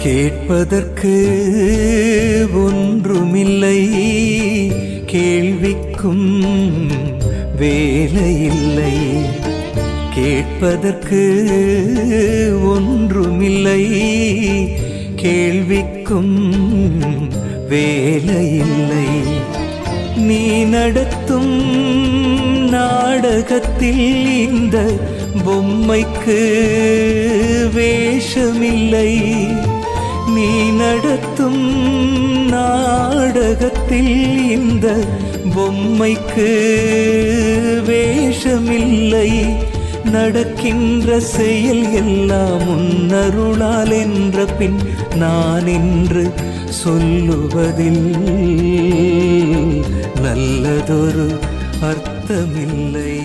கேட்பதற்கு ஒன்றுமில்லை, கேள்விக்கும் வேலையில்லை. கேட்பதற்கு ஒன்றுமில்லை, கேள்விக்கும் வேலையில்லை. நீ நடத்தும் நாடகத்தில் இந்த பொம்மைக்கு வேஷமில்லை. நீ நடத்தும் நாடகத்தில் இந்த பொம்மைக்கு வேஷமில்லை. நடக்கின்ற செயல் எல்லாம் உன்னருளால் என்ற பின் நான் என்று சொல்லுவதில் நல்லதொரு அர்த்தமில்லை.